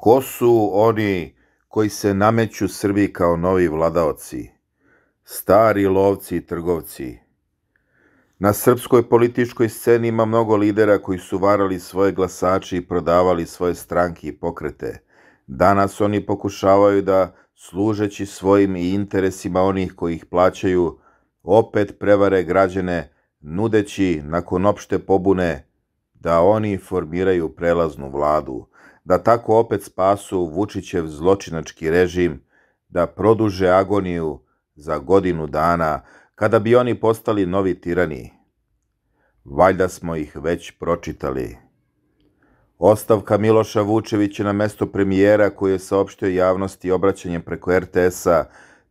Ko su oni koji se nameću Srbiji kao novi vladaoci? Stari lovci i trgovci. Na srpskoj političkoj sceni ima mnogo lidera koji su varali svoje glasače i prodavali svoje stranke i pokrete. Danas oni pokušavaju da, služeći svojim i interesima onih koji ih plaćaju, opet prevare građane, nudeći, nakon opšte pobune, da oni formiraju prelaznu vladu, da tako opet spasu Vučićev zločinački režim, da produže agoniju za godinu dana, kada bi oni postali novi tirani. Valjda smo ih već pročitali. Ostavka Miloša Vučevića na mesto premijera koji je saopštio javnosti obraćanjem preko RTS-a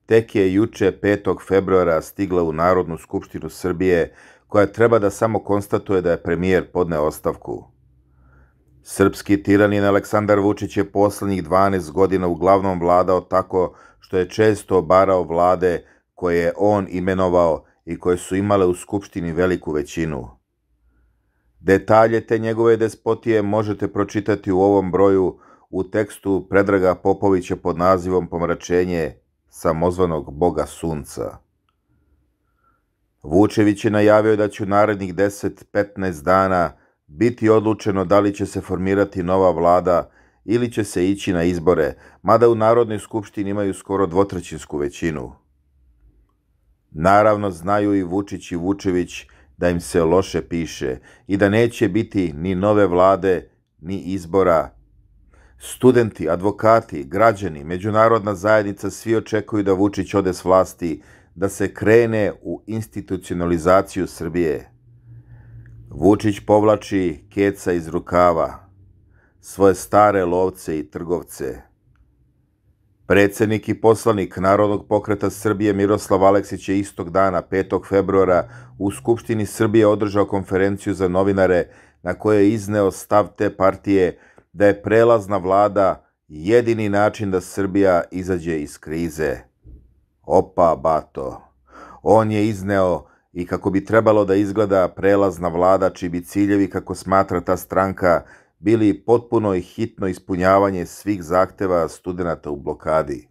tek je juče 5. februara stigla u Narodnu skupštinu Srbije, koja treba da samo konstatuje da je premijer podneo ostavku. Srpski tiranin Aleksandar Vučić je poslednjih 12 godina uglavnom vladao tako što je često obarao vlade koje je on imenovao i koje su imale u Skupštini veliku većinu. Detalje te njegove despotije možete pročitati u ovom broju u tekstu Predraga Popovića pod nazivom Pomračenje samozvanog Boga Sunca. Vučević je najavio da će u narednih 10-15 dana biti odlučeno da li će se formirati nova vlada ili će se ići na izbore, mada u Narodnoj skupštini imaju skoro dvotrećinsku većinu. Naravno, znaju i Vučić i Vučević da im se loše piše i da neće biti ni nove vlade, ni izbora. Studenti, advokati, građani, međunarodna zajednica svi očekuju da Vučić ode s vlasti, da se krene u institucionalizaciju Srbije. Vučić povlači keca iz rukava, svoje stare lovce i trgovce. Predsednik i poslanik Narodnog pokreta Srbije Miroslav Aleksić je istog dana, 5. februara, u Skupštini Srbije održao konferenciju za novinare na kojoj je izneo stav te partije da je prelazna vlada jedini način da Srbija izađe iz krize. Opa, bato! On je izneo i kako bi trebalo da izgleda prelazna vlada, čiji bi ciljevi, kako smatra ta stranka, bili potpuno i hitno ispunjavanje svih zahteva studenata u blokadi.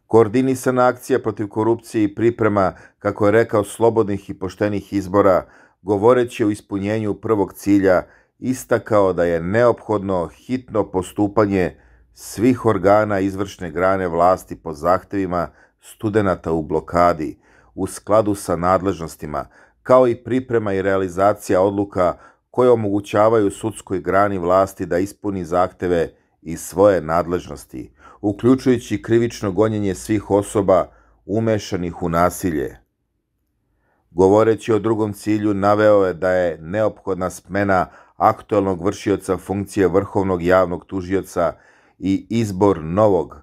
Koordinisana akcija protiv korupcije i priprema, kako je rekao, slobodnih i poštenih izbora, govoreći o ispunjenju prvog cilja, istakao da je neophodno hitno postupanje svih organa izvršne grane vlasti po zahtevima studenata u blokadi, u skladu sa nadležnostima, kao i priprema i realizacija odluka koje omogućavaju sudskoj grani vlasti da ispuni zahteve iz svoje nadležnosti, uključujući krivično gonjenje svih osoba umešanih u nasilje. Govoreći o drugom cilju, naveo je da je neophodna smena aktuelnog vršioca funkcije vrhovnog javnog tužioca i izbor novog,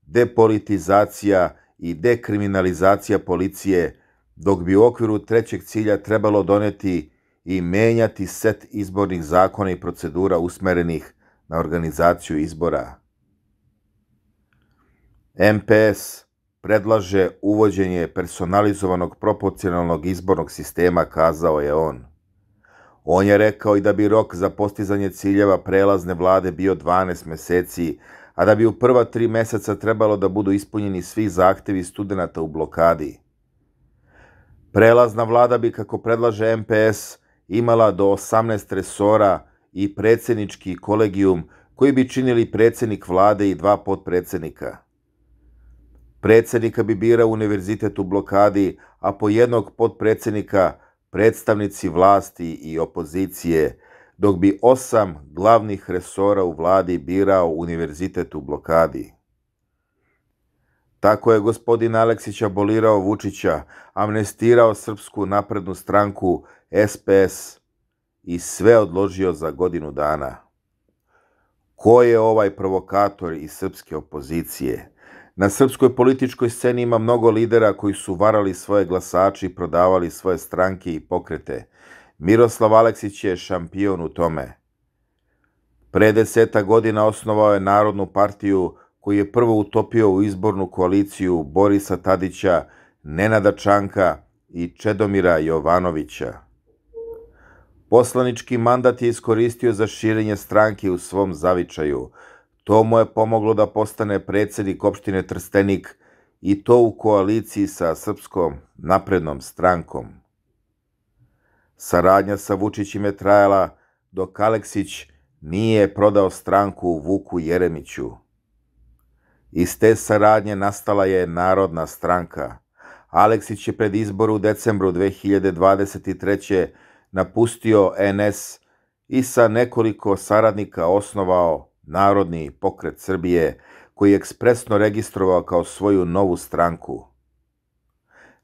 depolitizacija i dekriminalizacija policije, dok bi u okviru trećeg cilja trebalo doneti i menjati set izbornih zakona i procedura usmerenih na organizaciju izbora. MPS predlaže uvođenje personalizovanog proporcionalnog izbornog sistema, kazao je on. On je rekao i da bi rok za postizanje ciljeva prelazne vlade bio 12 meseci, a da bi u prva 3 meseca trebalo da budu ispunjeni svi zahtevi studenata u blokadi. Prelazna vlada bi, kako predlaže MPS, imala do 18 resora i predsjednički kolegijum koji bi činili predsjednik vlade i 2 potpredsjednika. Predsjednika bi birao univerzitet u blokadi, a po jednog potpredsjednika predstavnici vlasti i opozicije, dok bi 8 glavnih resora u vladi birao univerzitet u blokadi. Tako je gospodin Aleksić abolirao Vučića, amnestirao Srpsku naprednu stranku, SPS, i sve odložio za godinu dana. Ko je ovaj provokator iz srpske opozicije? Na srpskoj političkoj sceni ima mnogo lidera koji su varali svoje glasače i prodavali svoje stranke i pokrete. Miroslav Aleksić je šampion u tome. Pre 10 godina osnovao je Narodnu partiju, koji je prvo utopio u izbornu koaliciju Borisa Tadića, Nenada Čanka i Čedomira Jovanovića. Poslanički mandat je iskoristio za širenje stranke u svom zavičaju. To mu je pomoglo da postane predsjednik opštine Trstenik i to u koaliciji sa Srpskom naprednom strankom. Saradnja sa Vučićem je trajala dok Aleksić nije prodao stranku Vuku Jeremiću. Iz te saradnje nastala je Narodna stranka. Aleksić je pred izbor u decembru 2023. napustio NS i sa nekoliko saradnika osnovao Narodni pokret Srbije, koji je ekspresno registrovao kao svoju novu stranku.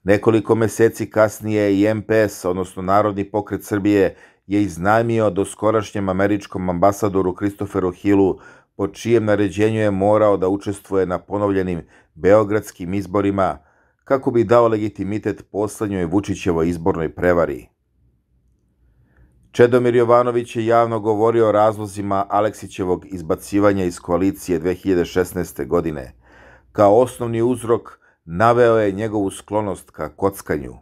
Nekoliko meseci kasnije i MPS, odnosno Narodni pokret Srbije, je iznajmio doskorašnjem američkom ambasadoru Christopheru Hillu, po čijem naređenju je morao da učestvuje na ponovljenim beogradskim izborima, kako bi dao legitimitet poslednjoj Vučićevoj izbornoj prevari. Čedomir Jovanović je javno govorio o razlozima Aleksićevog izbacivanja iz koalicije 2016. godine. Kao osnovni uzrok naveo je njegovu sklonost ka kockanju.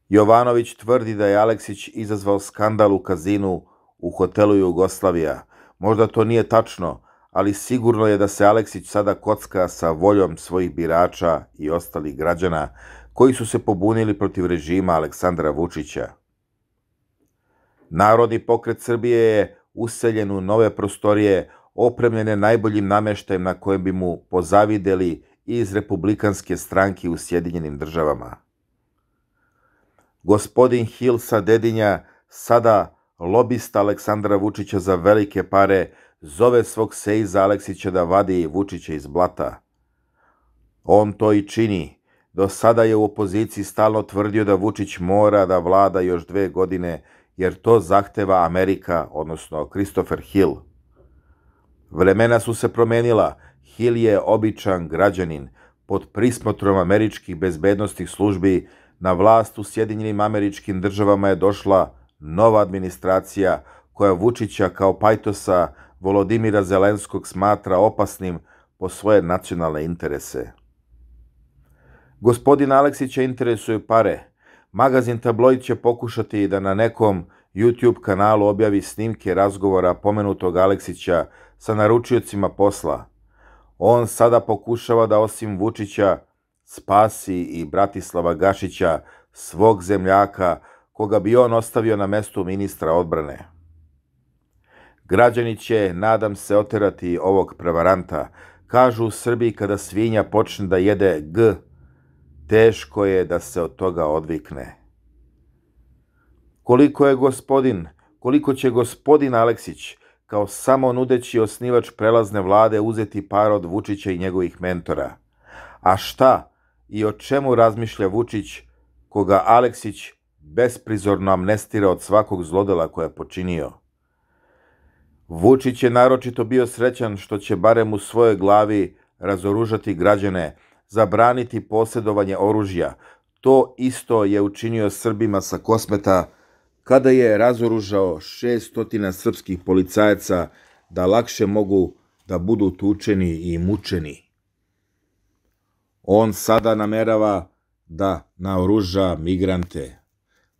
Jovanović tvrdi da je Aleksić izazvao skandal u kazinu u hotelu Jugoslavija. Možda to nije tačno, ali sigurno je da se Aleksić sada kocka sa voljom svojih birača i ostalih građana koji su se pobunili protiv režima Aleksandra Vučića. Narodni pokret Srbije je useljen u nove prostorije opremljene najboljim nameštajem na kojem bi mu pozavideli iz Republikanske stranke u Sjedinjenim državama. Gospodin Hill sa Dedinja, sada lobista Aleksandra Vučića za velike pare, zove svog Sejza Aleksića da vadi Vučića iz blata. On to i čini. Do sada je u opoziciji stalno tvrdio da Vučić mora da vlada još 2 godine, jer to zahteva Amerika, odnosno Christopher Hill. Vremena su se promenila. Hill je običan građanin. Pod prismotrom američkih bezbednosnih službi na vlast u Sjedinjenim Američkim Državama je došla nova administracija koja Vučića kao pajtosa Volodimira Zelenskog smatra opasnim po svoje nacionalne interese. Gospodina Aleksića interesuju pare. Magazin Tabloid će pokušati da na nekom YouTube kanalu objavi snimke razgovora pomenutog Aleksića sa naručiocima posla. On sada pokušava da osim Vučića spasi i Bratislava Gašića, svog zemljaka, koga bi on ostavio na mestu ministra odbrane. Građani će, nadam se, oterati ovog prevaranta. Kažu u Srbiji kada svinja počne da jede G, teško je da se od toga odvikne. Koliko će gospodin Aleksić, kao samo nudeći osnivač prelazne vlade, uzeti par od Vučića i njegovih mentora? A šta i o čemu razmišlja Vučić, koga Aleksić besprizorno amnestira od svakog zlodela koje je počinio? Vučić je naročito bio srećan što će barem u svojoj glavi razoružati građane, zabraniti posjedovanje oružja. To isto je učinio Srbima sa Kosmeta kada je razoružao 600 srpskih policajaca da lakše mogu da budu tučeni i mučeni. On sada namerava da naoruža migrante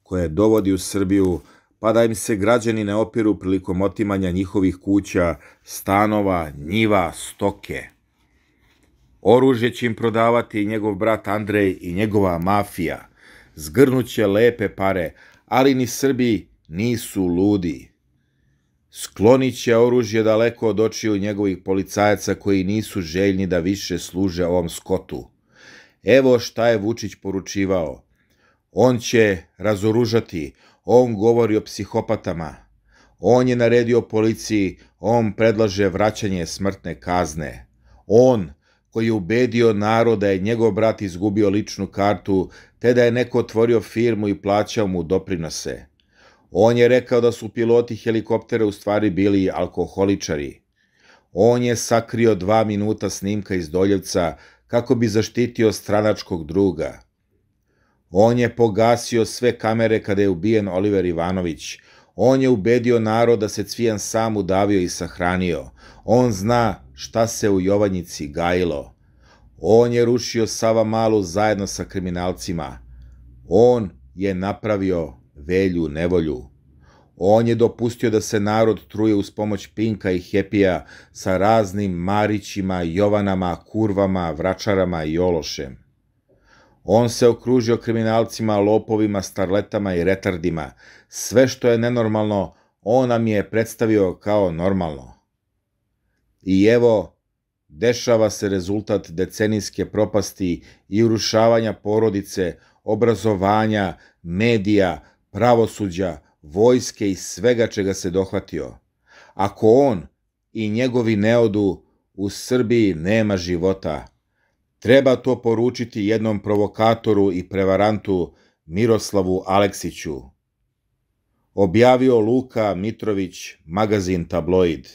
koje dovodi u Srbiju, pa da im se građani ne opiru prilikom otimanja njihovih kuća, stanova, njiva, stoke. Oružje će im prodavati njegov brat Andrej i njegova mafija. Zgrnuće lepe pare, ali ni Srbi nisu ludi. Sklonit će oružje daleko od očiju njegovih policajaca koji nisu željni da više služe ovom skotu. Evo šta je Vučić poručivao. On će razoružati, on govori o psihopatama. On je naredio policiji, on predlaže vraćanje smrtne kazne. On, koji je ubedio narod da je njegov brat izgubio ličnu kartu, te da je neko otvorio firmu i plaćao mu doprinose. On je rekao da su piloti helikoptera u stvari bili alkoholičari. On je sakrio 2 minuta snimka iz Doljevca kako bi zaštitio stranačkog druga. On je pogasio sve kamere kada je ubijen Oliver Ivanović. On je ubedio narod da se Cvijan sam udavio i sahranio. On zna šta se u Jovanjici gajilo. On je rušio Savamalu zajedno sa kriminalcima. On je napravio Velju nevolju. On je dopustio da se narod truje uz pomoć Pinka i Hepija sa raznim Marićima, Jovanama, Kurvama, Vračarama i Ološem. On se okružio kriminalcima, lopovima, starletama i retardima. Sve što je nenormalno, on nam je predstavio kao normalno. I evo, dešava se rezultat decenijske propasti i urušavanja porodice, obrazovanja, medija, pravosuđa, vojske i svega čega se dohvatio. Ako on i njegovi ne odu, u Srbiji nema života. Treba to poručiti jednom provokatoru i prevarantu Miroslavu Aleksiću. Objavio Luka Mitrović, magazin Tabloid.